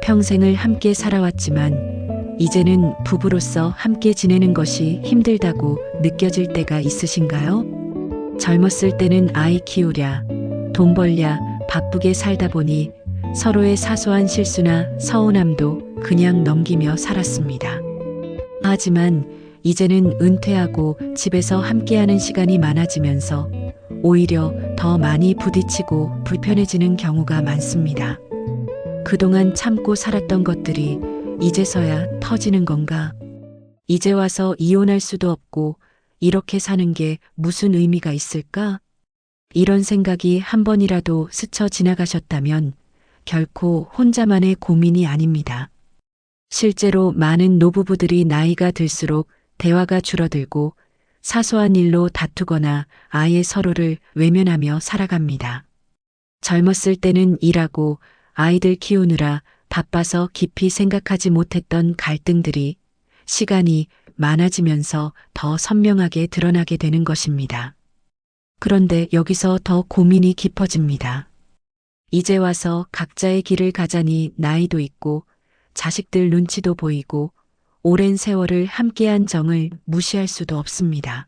평생을 함께 살아왔지만 이제는 부부로서 함께 지내는 것이 힘들다고 느껴질 때가 있으신가요? 젊었을 때는 아이 키우랴, 돈 벌랴 바쁘게 살다 보니 서로의 사소한 실수나 서운함도 그냥 넘기며 살았습니다. 하지만 이제는 은퇴하고 집에서 함께하는 시간이 많아지면서 오히려 더 많이 부딪히고 불편해지는 경우가 많습니다. 그동안 참고 살았던 것들이 이제서야 터지는 건가? 이제 와서 이혼할 수도 없고 이렇게 사는 게 무슨 의미가 있을까? 이런 생각이 한 번이라도 스쳐 지나가셨다면 결코 혼자만의 고민이 아닙니다. 실제로 많은 노부부들이 나이가 들수록 대화가 줄어들고 사소한 일로 다투거나 아예 서로를 외면하며 살아갑니다. 젊었을 때는 일하고 아이들 키우느라 바빠서 깊이 생각하지 못했던 갈등들이 시간이 많아지면서 더 선명하게 드러나게 되는 것입니다. 그런데 여기서 더 고민이 깊어집니다. 이제 와서 각자의 길을 가자니 나이도 있고 자식들 눈치도 보이고 오랜 세월을 함께한 정을 무시할 수도 없습니다.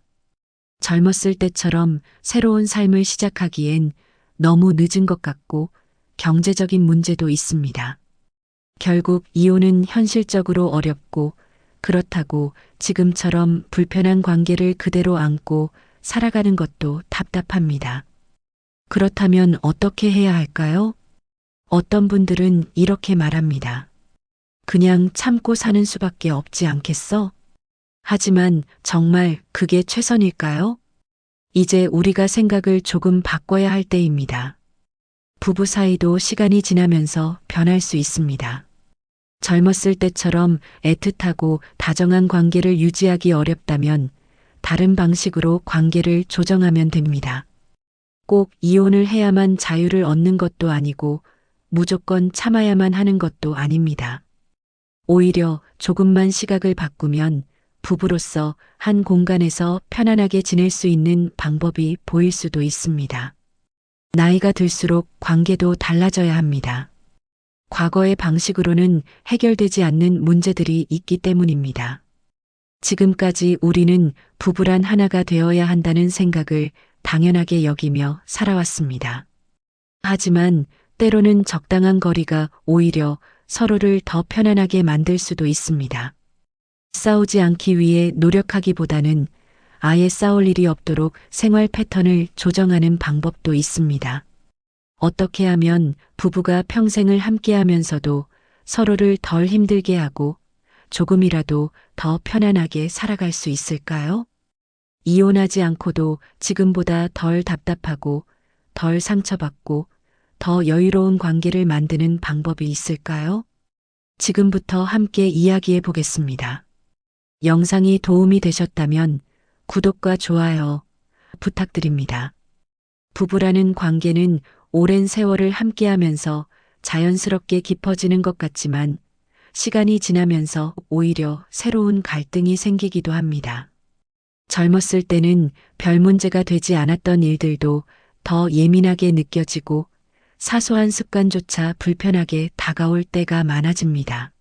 젊었을 때처럼 새로운 삶을 시작하기엔 너무 늦은 것 같고 경제적인 문제도 있습니다. 결국 이혼은 현실적으로 어렵고 그렇다고 지금처럼 불편한 관계를 그대로 안고 살아가는 것도 답답합니다. 그렇다면 어떻게 해야 할까요? 어떤 분들은 이렇게 말합니다. 그냥 참고 사는 수밖에 없지 않겠어? 하지만 정말 그게 최선일까요? 이제 우리가 생각을 조금 바꿔야 할 때입니다. 부부 사이도 시간이 지나면서 변할 수 있습니다. 젊었을 때처럼 애틋하고 다정한 관계를 유지하기 어렵다면 다른 방식으로 관계를 조정하면 됩니다. 꼭 이혼을 해야만 자유를 얻는 것도 아니고 무조건 참아야만 하는 것도 아닙니다. 오히려 조금만 시각을 바꾸면 부부로서 한 공간에서 편안하게 지낼 수 있는 방법이 보일 수도 있습니다. 나이가 들수록 관계도 달라져야 합니다. 과거의 방식으로는 해결되지 않는 문제들이 있기 때문입니다. 지금까지 우리는 부부란 하나가 되어야 한다는 생각을 당연하게 여기며 살아왔습니다. 하지만 때로는 적당한 거리가 오히려 서로를 더 편안하게 만들 수도 있습니다. 싸우지 않기 위해 노력하기보다는 아예 싸울 일이 없도록 생활 패턴을 조정하는 방법도 있습니다. 어떻게 하면 부부가 평생을 함께 하면서도 서로를 덜 힘들게 하고 조금이라도 더 편안하게 살아갈 수 있을까요? 이혼하지 않고도 지금보다 덜 답답하고 덜 상처받고 더 여유로운 관계를 만드는 방법이 있을까요? 지금부터 함께 이야기해 보겠습니다. 영상이 도움이 되셨다면 구독과 좋아요 부탁드립니다. 부부라는 관계는 오랜 세월을 함께하면서 자연스럽게 깊어지는 것 같지만 시간이 지나면서 오히려 새로운 갈등이 생기기도 합니다. 젊었을 때는 별 문제가 되지 않았던 일들도 더 예민하게 느껴지고 사소한 습관조차 불편하게 다가올 때가 많아집니다.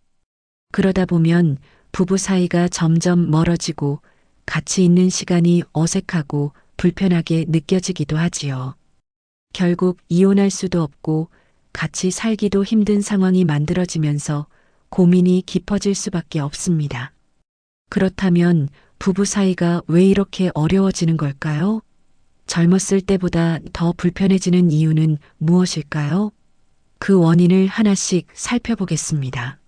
그러다 보면 부부 사이가 점점 멀어지고 같이 있는 시간이 어색하고 불편하게 느껴지기도 하지요. 결국 이혼할 수도 없고 같이 살기도 힘든 상황이 만들어지면서 고민이 깊어질 수밖에 없습니다. 그렇다면 부부 사이가 왜 이렇게 어려워지는 걸까요? 젊었을 때보다 더 불편해지는 이유는 무엇일까요? 그 원인을 하나씩 살펴보겠습니다.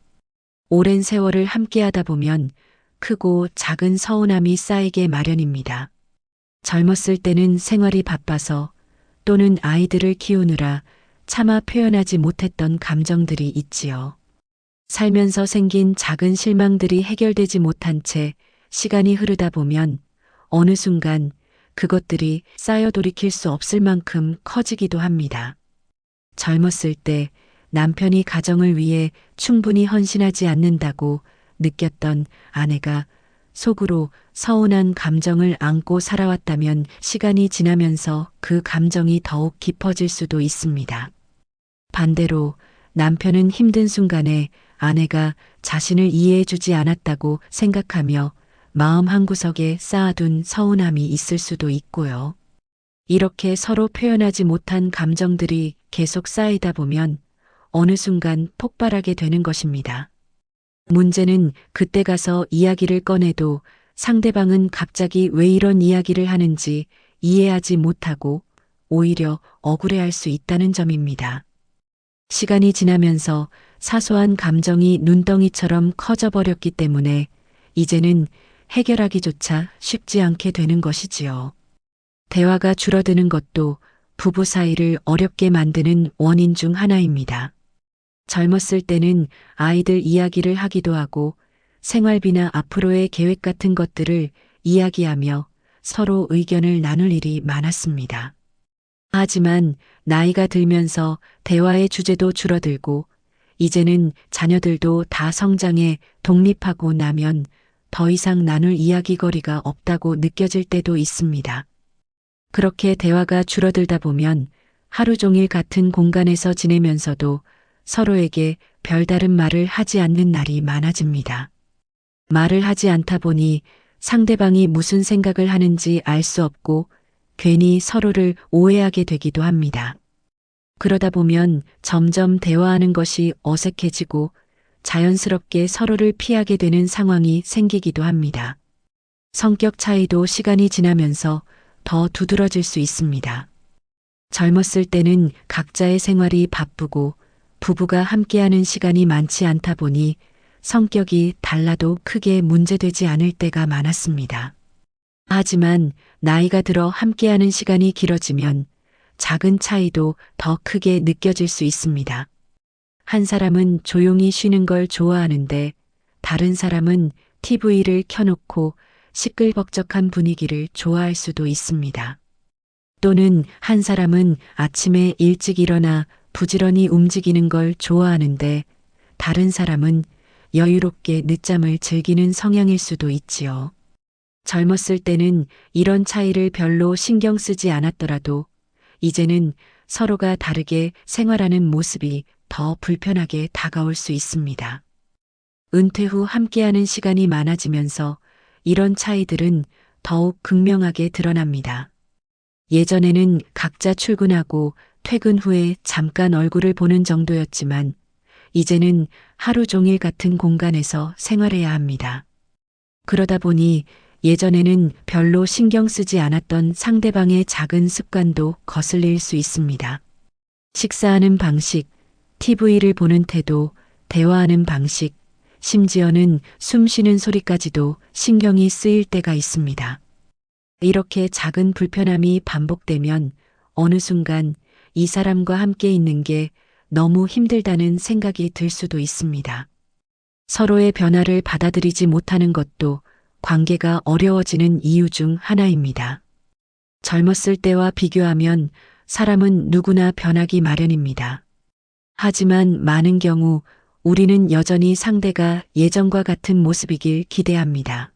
오랜 세월을 함께하다 보면 크고 작은 서운함이 쌓이게 마련입니다. 젊었을 때는 생활이 바빠서 또는 아이들을 키우느라 차마 표현하지 못했던 감정들이 있지요. 살면서 생긴 작은 실망들이 해결되지 못한 채 시간이 흐르다 보면 어느 순간 그것들이 쌓여 돌이킬 수 없을 만큼 커지기도 합니다. 젊었을 때 남편이 가정을 위해 충분히 헌신하지 않는다고 느꼈던 아내가 속으로 서운한 감정을 안고 살아왔다면 시간이 지나면서 그 감정이 더욱 깊어질 수도 있습니다. 반대로 남편은 힘든 순간에 아내가 자신을 이해해주지 않았다고 생각하며 마음 한구석에 쌓아둔 서운함이 있을 수도 있고요. 이렇게 서로 표현하지 못한 감정들이 계속 쌓이다 보면 어느 순간 폭발하게 되는 것입니다. 문제는 그때 가서 이야기를 꺼내도 상대방은 갑자기 왜 이런 이야기를 하는지 이해하지 못하고 오히려 억울해할 수 있다는 점입니다. 시간이 지나면서 사소한 감정이 눈덩이처럼 커져버렸기 때문에 이제는 해결하기조차 쉽지 않게 되는 것이지요. 대화가 줄어드는 것도 부부 사이를 어렵게 만드는 원인 중 하나입니다. 젊었을 때는 아이들 이야기를 하기도 하고 생활비나 앞으로의 계획 같은 것들을 이야기하며 서로 의견을 나눌 일이 많았습니다. 하지만 나이가 들면서 대화의 주제도 줄어들고 이제는 자녀들도 다 성장해 독립하고 나면 더 이상 나눌 이야기거리가 없다고 느껴질 때도 있습니다. 그렇게 대화가 줄어들다 보면 하루 종일 같은 공간에서 지내면서도 서로에게 별다른 말을 하지 않는 날이 많아집니다. 말을 하지 않다 보니 상대방이 무슨 생각을 하는지 알 수 없고 괜히 서로를 오해하게 되기도 합니다. 그러다 보면 점점 대화하는 것이 어색해지고 자연스럽게 서로를 피하게 되는 상황이 생기기도 합니다. 성격 차이도 시간이 지나면서 더 두드러질 수 있습니다. 젊었을 때는 각자의 생활이 바쁘고 부부가 함께하는 시간이 많지 않다 보니 성격이 달라도 크게 문제되지 않을 때가 많았습니다. 하지만 나이가 들어 함께하는 시간이 길어지면 작은 차이도 더 크게 느껴질 수 있습니다. 한 사람은 조용히 쉬는 걸 좋아하는데 다른 사람은 TV를 켜놓고 시끌벅적한 분위기를 좋아할 수도 있습니다. 또는 한 사람은 아침에 일찍 일어나 부지런히 움직이는 걸 좋아하는데 다른 사람은 여유롭게 늦잠을 즐기는 성향일 수도 있지요. 젊었을 때는 이런 차이를 별로 신경 쓰지 않았더라도 이제는 서로가 다르게 생활하는 모습이 더 불편하게 다가올 수 있습니다. 은퇴 후 함께하는 시간이 많아지면서 이런 차이들은 더욱 극명하게 드러납니다. 예전에는 각자 출근하고 퇴근 후에 잠깐 얼굴을 보는 정도였지만 이제는 하루 종일 같은 공간에서 생활해야 합니다. 그러다 보니 예전에는 별로 신경 쓰지 않았던 상대방의 작은 습관도 거슬릴 수 있습니다. 식사하는 방식, TV를 보는 태도, 대화하는 방식, 심지어는 숨 쉬는 소리까지도 신경이 쓰일 때가 있습니다. 이렇게 작은 불편함이 반복되면 어느 순간 이 사람과 함께 있는 게 너무 힘들다는 생각이 들 수도 있습니다. 서로의 변화를 받아들이지 못하는 것도 관계가 어려워지는 이유 중 하나입니다. 젊었을 때와 비교하면 사람은 누구나 변하기 마련입니다. 하지만 많은 경우 우리는 여전히 상대가 예전과 같은 모습이길 기대합니다.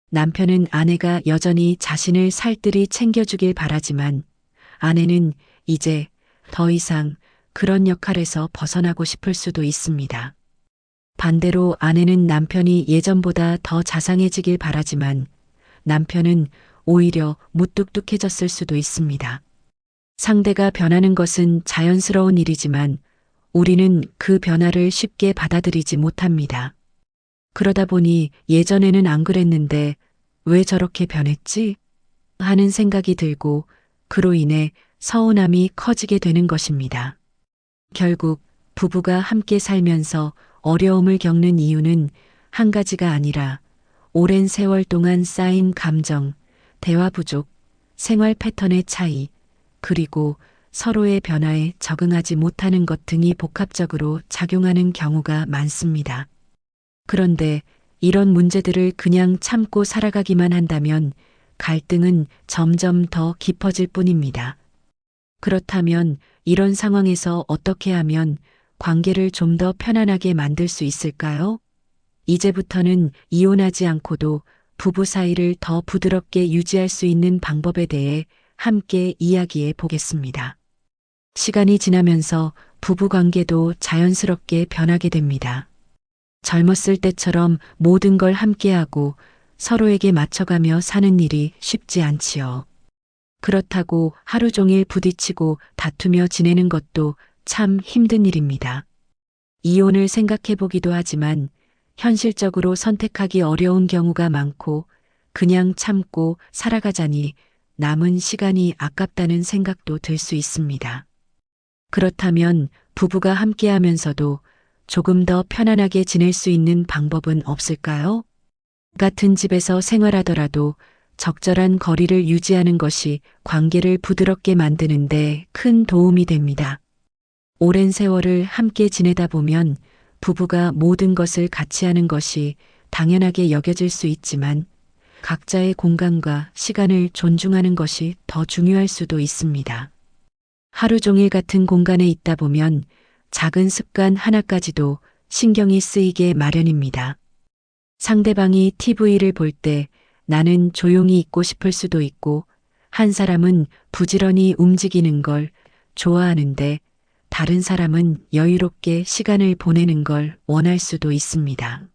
남편은 아내가 여전히 자신을 살뜰히 챙겨주길 바라지만 아내는 이제 더 이상 그런 역할에서 벗어나고 싶을 수도 있습니다. 반대로 아내는 남편이 예전보다 더 자상해지길 바라지만 남편은 오히려 무뚝뚝해졌을 수도 있습니다. 상대가 변하는 것은 자연스러운 일이지만 우리는 그 변화를 쉽게 받아들이지 못합니다. 그러다 보니 예전에는 안 그랬는데 왜 저렇게 변했지? 하는 생각이 들고 그로 인해 서운함이 커지게 되는 것입니다. 결국 부부가 함께 살면서 어려움을 겪는 이유는 한 가지가 아니라 오랜 세월 동안 쌓인 감정, 대화 부족, 생활 패턴의 차이, 그리고 서로의 변화에 적응하지 못하는 것 등이 복합적으로 작용하는 경우가 많습니다. 그런데 이런 문제들을 그냥 참고 살아가기만 한다면 갈등은 점점 더 깊어질 뿐입니다. 그렇다면 이런 상황에서 어떻게 하면 관계를 좀 더 편안하게 만들 수 있을까요? 이제부터는 이혼하지 않고도 부부 사이를 더 부드럽게 유지할 수 있는 방법에 대해 함께 이야기해 보겠습니다. 시간이 지나면서 부부 관계도 자연스럽게 변하게 됩니다. 젊었을 때처럼 모든 걸 함께하고 서로에게 맞춰가며 사는 일이 쉽지 않지요. 그렇다고 하루 종일 부딪히고 다투며 지내는 것도 참 힘든 일입니다. 이혼을 생각해 보기도 하지만 현실적으로 선택하기 어려운 경우가 많고 그냥 참고 살아가자니 남은 시간이 아깝다는 생각도 들 수 있습니다. 그렇다면 부부가 함께하면서도 조금 더 편안하게 지낼 수 있는 방법은 없을까요? 같은 집에서 생활하더라도 적절한 거리를 유지하는 것이 관계를 부드럽게 만드는데 큰 도움이 됩니다. 오랜 세월을 함께 지내다 보면 부부가 모든 것을 같이 하는 것이 당연하게 여겨질 수 있지만 각자의 공간과 시간을 존중하는 것이 더 중요할 수도 있습니다. 하루 종일 같은 공간에 있다 보면 작은 습관 하나까지도 신경이 쓰이게 마련입니다. 상대방이 TV를 볼 때 나는 조용히 있고 싶을 수도 있고 한 사람은 부지런히 움직이는 걸 좋아하는데 다른 사람은 여유롭게 시간을 보내는 걸 원할 수도 있습니다.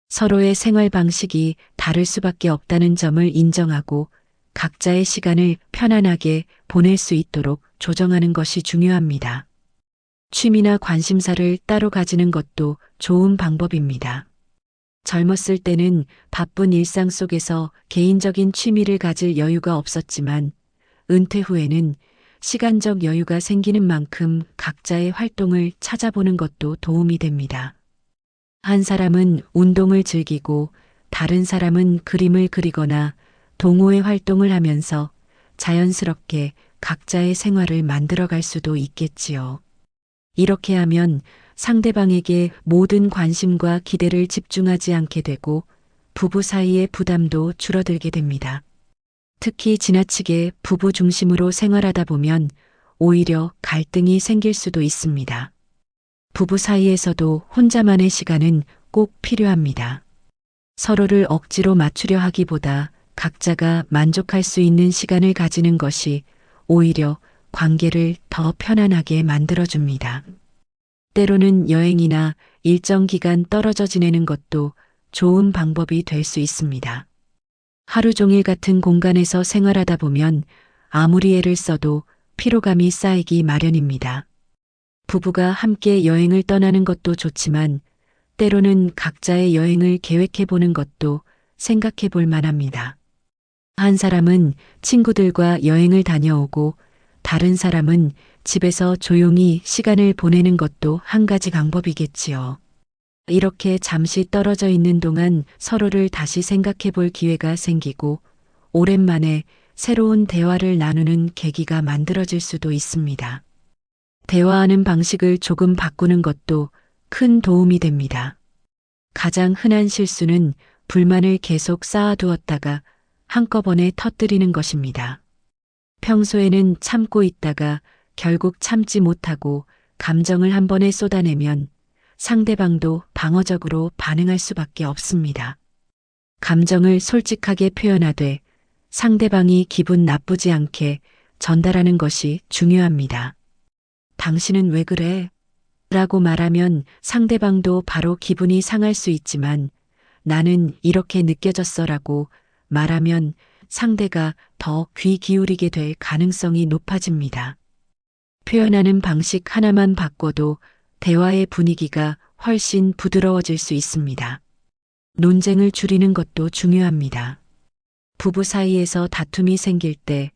서로의 생활 방식이 다를 수밖에 없다는 점을 인정하고 각자의 시간을 편안하게 보낼 수 있도록 조정하는 것이 중요합니다. 취미나 관심사를 따로 가지는 것도 좋은 방법입니다. 젊었을 때는 바쁜 일상 속에서 개인적인 취미를 가질 여유가 없었지만 은퇴 후에는 시간적 여유가 생기는 만큼 각자의 활동을 찾아보는 것도 도움이 됩니다. 한 사람은 운동을 즐기고 다른 사람은 그림을 그리거나 동호회 활동을 하면서 자연스럽게 각자의 생활을 만들어갈 수도 있겠지요. 이렇게 하면 상대방에게 모든 관심과 기대를 집중하지 않게 되고 부부 사이의 부담도 줄어들게 됩니다. 특히 지나치게 부부 중심으로 생활하다 보면 오히려 갈등이 생길 수도 있습니다. 부부 사이에서도 혼자만의 시간은 꼭 필요합니다. 서로를 억지로 맞추려 하기보다 각자가 만족할 수 있는 시간을 가지는 것이 오히려 관계를 더 편안하게 만들어줍니다. 때로는 여행이나 일정 기간 떨어져 지내는 것도 좋은 방법이 될 수 있습니다. 하루 종일 같은 공간에서 생활하다 보면 아무리 애를 써도 피로감이 쌓이기 마련입니다. 부부가 함께 여행을 떠나는 것도 좋지만 때로는 각자의 여행을 계획해 보는 것도 생각해 볼 만합니다. 한 사람은 친구들과 여행을 다녀오고 다른 사람은 집에서 조용히 시간을 보내는 것도 한 가지 방법이겠지요. 이렇게 잠시 떨어져 있는 동안 서로를 다시 생각해 볼 기회가 생기고 오랜만에 새로운 대화를 나누는 계기가 만들어질 수도 있습니다. 대화하는 방식을 조금 바꾸는 것도 큰 도움이 됩니다. 가장 흔한 실수는 불만을 계속 쌓아두었다가 한꺼번에 터뜨리는 것입니다. 평소에는 참고 있다가 결국 참지 못하고 감정을 한 번에 쏟아내면 상대방도 방어적으로 반응할 수밖에 없습니다. 감정을 솔직하게 표현하되 상대방이 기분 나쁘지 않게 전달하는 것이 중요합니다. 당신은 왜 그래? 라고 말하면 상대방도 바로 기분이 상할 수 있지만 나는 이렇게 느껴졌어 라고 말하면 상대가 더 귀 기울이게 될 가능성이 높아집니다. 표현하는 방식 하나만 바꿔도 대화의 분위기가 훨씬 부드러워질 수 있습니다. 논쟁을 줄이는 것도 중요합니다. 부부 사이에서 다툼이 생길 때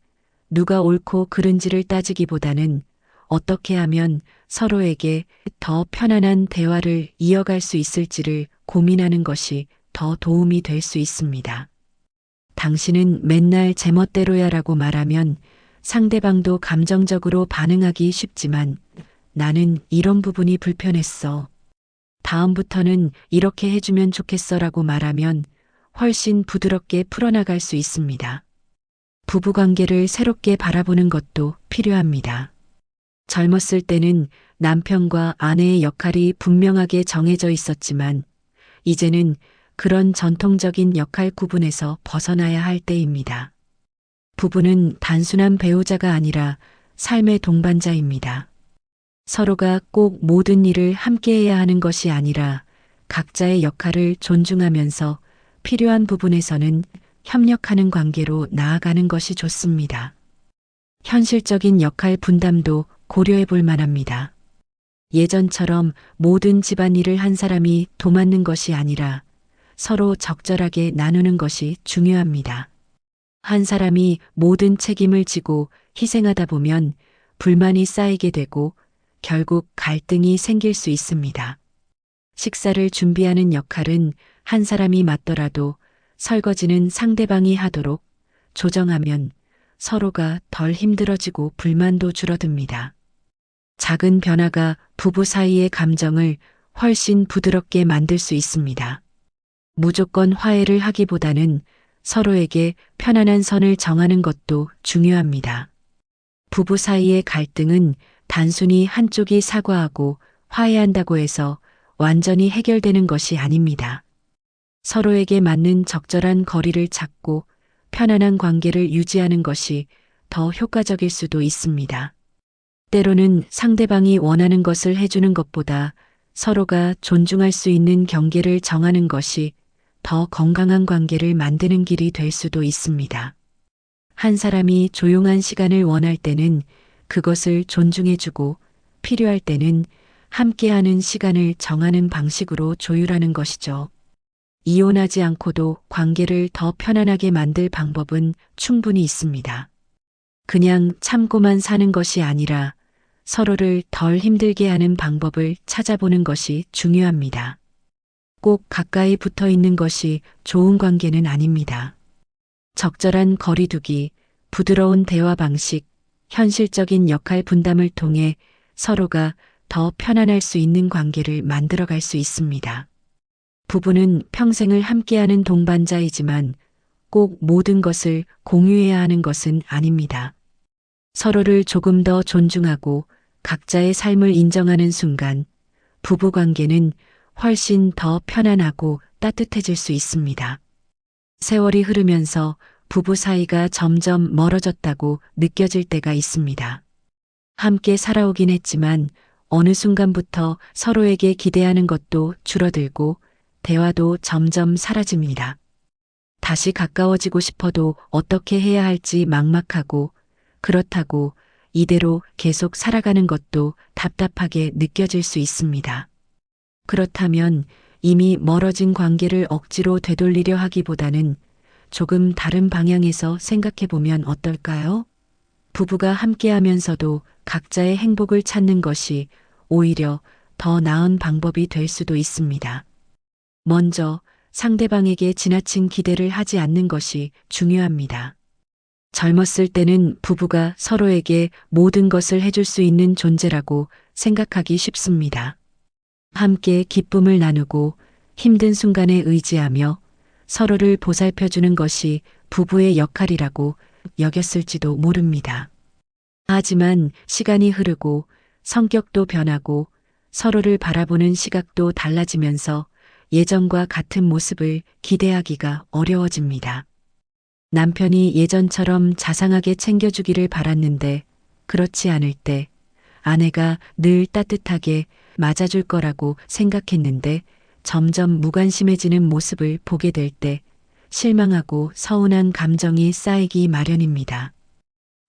누가 옳고 그른지를 따지기보다는 어떻게 하면 서로에게 더 편안한 대화를 이어갈 수 있을지를 고민하는 것이 더 도움이 될 수 있습니다. 당신은 맨날 제멋대로야 라고 말하면 상대방도 감정적으로 반응하기 쉽지만 나는 이런 부분이 불편했어. 다음부터는 이렇게 해주면 좋겠어 라고 말하면 훨씬 부드럽게 풀어나갈 수 있습니다. 부부관계를 새롭게 바라보는 것도 필요합니다. 젊었을 때는 남편과 아내의 역할이 분명하게 정해져 있었지만 이제는 그런 전통적인 역할 구분에서 벗어나야 할 때입니다. 부부는 단순한 배우자가 아니라 삶의 동반자입니다. 서로가 꼭 모든 일을 함께해야 하는 것이 아니라 각자의 역할을 존중하면서 필요한 부분에서는 협력하는 관계로 나아가는 것이 좋습니다. 현실적인 역할 분담도 고려해 볼 만합니다. 예전처럼 모든 집안일을 한 사람이 도맡는 것이 아니라 서로 적절하게 나누는 것이 중요합니다. 한 사람이 모든 책임을 지고 희생하다 보면 불만이 쌓이게 되고 결국 갈등이 생길 수 있습니다. 식사를 준비하는 역할은 한 사람이 맡더라도 설거지는 상대방이 하도록 조정하면 서로가 덜 힘들어지고 불만도 줄어듭니다. 작은 변화가 부부 사이의 감정을 훨씬 부드럽게 만들 수 있습니다. 무조건 화해를 하기보다는 서로에게 편안한 선을 정하는 것도 중요합니다. 부부 사이의 갈등은 단순히 한쪽이 사과하고 화해한다고 해서 완전히 해결되는 것이 아닙니다. 서로에게 맞는 적절한 거리를 찾고 편안한 관계를 유지하는 것이 더 효과적일 수도 있습니다. 때로는 상대방이 원하는 것을 해주는 것보다 서로가 존중할 수 있는 경계를 정하는 것이 더 건강한 관계를 만드는 길이 될 수도 있습니다. 한 사람이 조용한 시간을 원할 때는 그것을 존중해주고 필요할 때는 함께하는 시간을 정하는 방식으로 조율하는 것이죠. 이혼하지 않고도 관계를 더 편안하게 만들 방법은 충분히 있습니다. 그냥 참고만 사는 것이 아니라 서로를 덜 힘들게 하는 방법을 찾아보는 것이 중요합니다. 꼭 가까이 붙어 있는 것이 좋은 관계는 아닙니다. 적절한 거리두기, 부드러운 대화 방식, 현실적인 역할 분담을 통해 서로가 더 편안할 수 있는 관계를 만들어갈 수 있습니다. 부부는 평생을 함께하는 동반자이지만 꼭 모든 것을 공유해야 하는 것은 아닙니다. 서로를 조금 더 존중하고 각자의 삶을 인정하는 순간 부부 관계는 훨씬 더 편안하고 따뜻해질 수 있습니다. 세월이 흐르면서 부부 사이가 점점 멀어졌다고 느껴질 때가 있습니다. 함께 살아오긴 했지만 어느 순간부터 서로에게 기대하는 것도 줄어들고 대화도 점점 사라집니다. 다시 가까워지고 싶어도 어떻게 해야 할지 막막하고 그렇다고 이대로 계속 살아가는 것도 답답하게 느껴질 수 있습니다. 그렇다면 이미 멀어진 관계를 억지로 되돌리려 하기보다는 조금 다른 방향에서 생각해 보면 어떨까요? 부부가 함께하면서도 각자의 행복을 찾는 것이 오히려 더 나은 방법이 될 수도 있습니다. 먼저 상대방에게 지나친 기대를 하지 않는 것이 중요합니다. 젊었을 때는 부부가 서로에게 모든 것을 해줄 수 있는 존재라고 생각하기 쉽습니다. 함께 기쁨을 나누고 힘든 순간에 의지하며 서로를 보살펴주는 것이 부부의 역할이라고 여겼을지도 모릅니다. 하지만 시간이 흐르고 성격도 변하고 서로를 바라보는 시각도 달라지면서 예전과 같은 모습을 기대하기가 어려워집니다. 남편이 예전처럼 자상하게 챙겨주기를 바랐는데 그렇지 않을 때 아내가 늘 따뜻하게 맞아줄 거라고 생각했는데 점점 무관심해지는 모습을 보게 될 때 실망하고 서운한 감정이 쌓이기 마련입니다.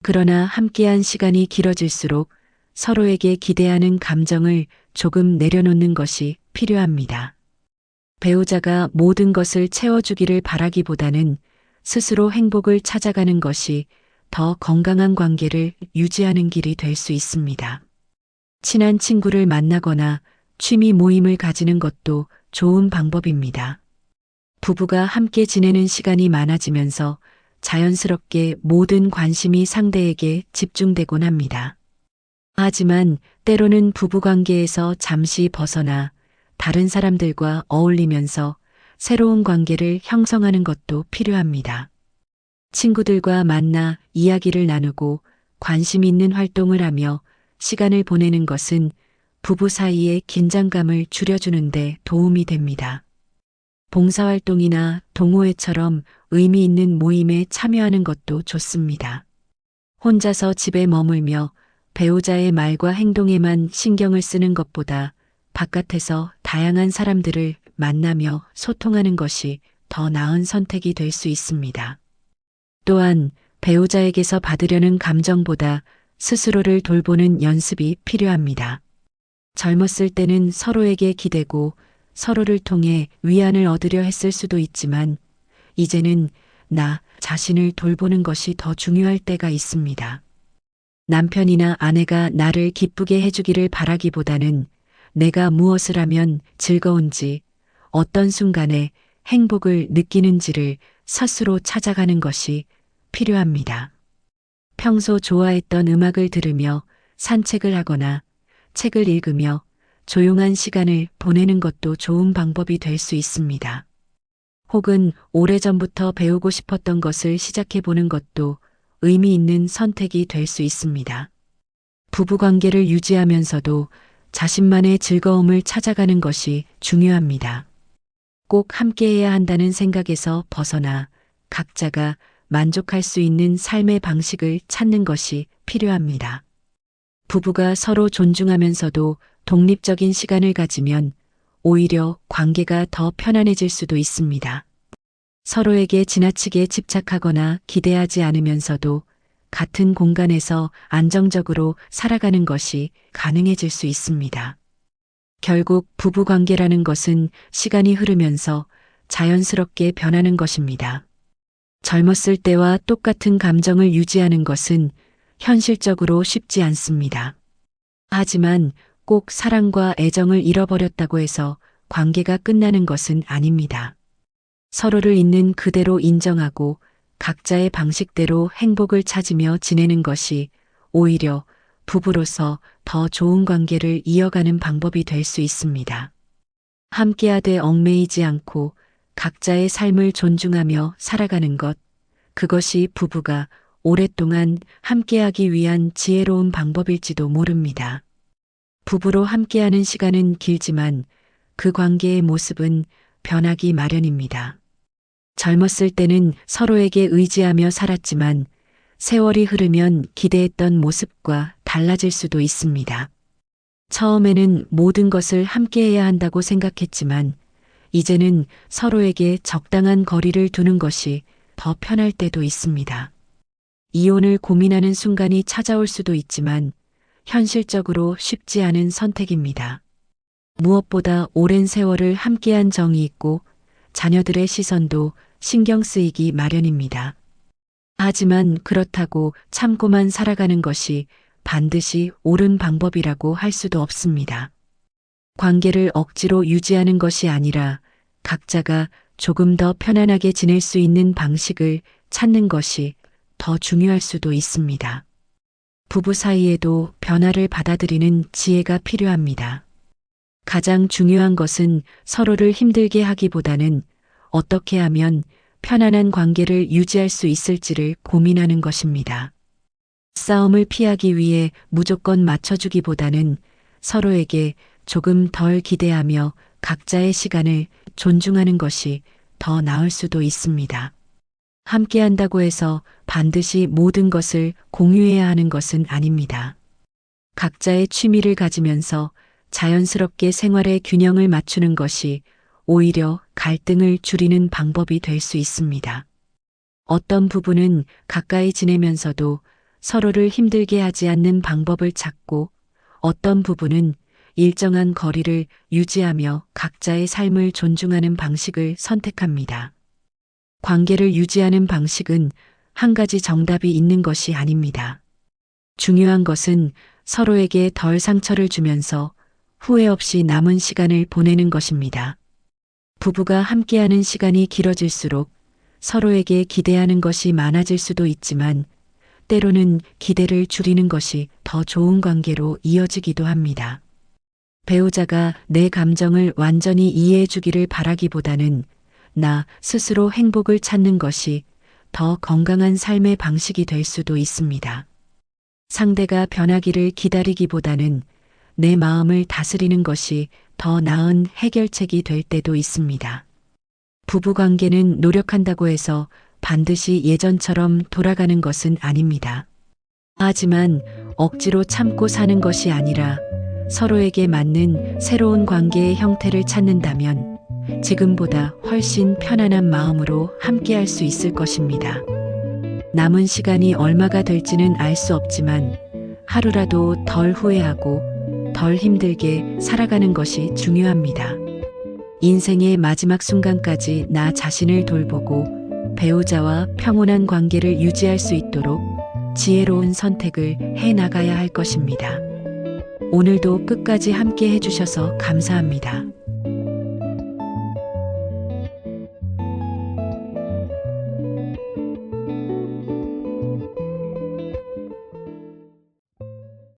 그러나 함께한 시간이 길어질수록 서로에게 기대하는 감정을 조금 내려놓는 것이 필요합니다. 배우자가 모든 것을 채워주기를 바라기보다는 스스로 행복을 찾아가는 것이 더 건강한 관계를 유지하는 길이 될 수 있습니다. 친한 친구를 만나거나 취미 모임을 가지는 것도 좋은 방법입니다. 부부가 함께 지내는 시간이 많아지면서 자연스럽게 모든 관심이 상대에게 집중되곤 합니다. 하지만 때로는 부부관계에서 잠시 벗어나 다른 사람들과 어울리면서 새로운 관계를 형성하는 것도 필요합니다. 친구들과 만나 이야기를 나누고 관심 있는 활동을 하며 시간을 보내는 것은 부부 사이의 긴장감을 줄여주는데 도움이 됩니다. 봉사활동이나 동호회처럼 의미 있는 모임에 참여하는 것도 좋습니다. 혼자서 집에 머물며 배우자의 말과 행동에만 신경을 쓰는 것보다 바깥에서 다양한 사람들을 만나며 소통하는 것이 더 나은 선택이 될 수 있습니다. 또한 배우자에게서 받으려는 감정보다 스스로를 돌보는 연습이 필요합니다. 젊었을 때는 서로에게 기대고 서로를 통해 위안을 얻으려 했을 수도 있지만 이제는 나 자신을 돌보는 것이 더 중요할 때가 있습니다. 남편이나 아내가 나를 기쁘게 해주기를 바라기보다는 내가 무엇을 하면 즐거운지, 어떤 순간에 행복을 느끼는지를 스스로 찾아가는 것이 필요합니다. 평소 좋아했던 음악을 들으며 산책을 하거나 책을 읽으며 조용한 시간을 보내는 것도 좋은 방법이 될 수 있습니다. 혹은 오래전부터 배우고 싶었던 것을 시작해 보는 것도 의미 있는 선택이 될 수 있습니다. 부부관계를 유지하면서도 자신만의 즐거움을 찾아가는 것이 중요합니다. 꼭 함께해야 한다는 생각에서 벗어나 각자가 만족할 수 있는 삶의 방식을 찾는 것이 필요합니다. 부부가 서로 존중하면서도 독립적인 시간을 가지면 오히려 관계가 더 편안해질 수도 있습니다. 서로에게 지나치게 집착하거나 기대하지 않으면서도 같은 공간에서 안정적으로 살아가는 것이 가능해질 수 있습니다. 결국 부부관계라는 것은 시간이 흐르면서 자연스럽게 변하는 것입니다. 젊었을 때와 똑같은 감정을 유지하는 것은 현실적으로 쉽지 않습니다. 하지만 꼭 사랑과 애정을 잃어버렸다고 해서 관계가 끝나는 것은 아닙니다. 서로를 있는 그대로 인정하고 각자의 방식대로 행복을 찾으며 지내는 것이 오히려 부부로서 더 좋은 관계를 이어가는 방법이 될 수 있습니다. 함께하되 얽매이지 않고 각자의 삶을 존중하며 살아가는 것, 그것이 부부가 오랫동안 함께하기 위한 지혜로운 방법일지도 모릅니다. 부부로 함께하는 시간은 길지만 그 관계의 모습은 변하기 마련입니다. 젊었을 때는 서로에게 의지하며 살았지만 세월이 흐르면 기대했던 모습과 달라질 수도 있습니다. 처음에는 모든 것을 함께해야 한다고 생각했지만 이제는 서로에게 적당한 거리를 두는 것이 더 편할 때도 있습니다. 이혼을 고민하는 순간이 찾아올 수도 있지만 현실적으로 쉽지 않은 선택입니다. 무엇보다 오랜 세월을 함께한 정이 있고 자녀들의 시선도 신경 쓰이기 마련입니다. 하지만 그렇다고 참고만 살아가는 것이 반드시 옳은 방법이라고 할 수도 없습니다. 관계를 억지로 유지하는 것이 아니라 각자가 조금 더 편안하게 지낼 수 있는 방식을 찾는 것이 더 중요할 수도 있습니다. 부부 사이에도 변화를 받아들이는 지혜가 필요합니다. 가장 중요한 것은 서로를 힘들게 하기보다는 어떻게 하면 편안한 관계를 유지할 수 있을지를 고민하는 것입니다. 싸움을 피하기 위해 무조건 맞춰주기보다는 서로에게 조금 덜 기대하며 각자의 시간을 존중하는 것이 더 나을 수도 있습니다. 함께한다고 해서 반드시 모든 것을 공유해야 하는 것은 아닙니다. 각자의 취미를 가지면서 자연스럽게 생활의 균형을 맞추는 것이 오히려 갈등을 줄이는 방법이 될 수 있습니다. 어떤 부부는 가까이 지내면서도 서로를 힘들게 하지 않는 방법을 찾고 어떤 부부는 일정한 거리를 유지하며 각자의 삶을 존중하는 방식을 선택합니다. 관계를 유지하는 방식은 한 가지 정답이 있는 것이 아닙니다. 중요한 것은 서로에게 덜 상처를 주면서 후회 없이 남은 시간을 보내는 것입니다. 부부가 함께하는 시간이 길어질수록 서로에게 기대하는 것이 많아질 수도 있지만 때로는 기대를 줄이는 것이 더 좋은 관계로 이어지기도 합니다. 배우자가 내 감정을 완전히 이해해 주기를 바라기보다는 나 스스로 행복을 찾는 것이 더 건강한 삶의 방식이 될 수도 있습니다. 상대가 변하기를 기다리기보다는 내 마음을 다스리는 것이 더 나은 해결책이 될 때도 있습니다. 부부관계는 노력한다고 해서 반드시 예전처럼 돌아가는 것은 아닙니다. 하지만 억지로 참고 사는 것이 아니라 서로에게 맞는 새로운 관계의 형태를 찾는다면 지금보다 훨씬 편안한 마음으로 함께할 수 있을 것입니다. 남은 시간이 얼마가 될지는 알 수 없지만 하루라도 덜 후회하고 덜 힘들게 살아가는 것이 중요합니다. 인생의 마지막 순간까지 나 자신을 돌보고 배우자와 평온한 관계를 유지할 수 있도록 지혜로운 선택을 해 나가야 할 것입니다. 오늘도 끝까지 함께 해주셔서 감사합니다.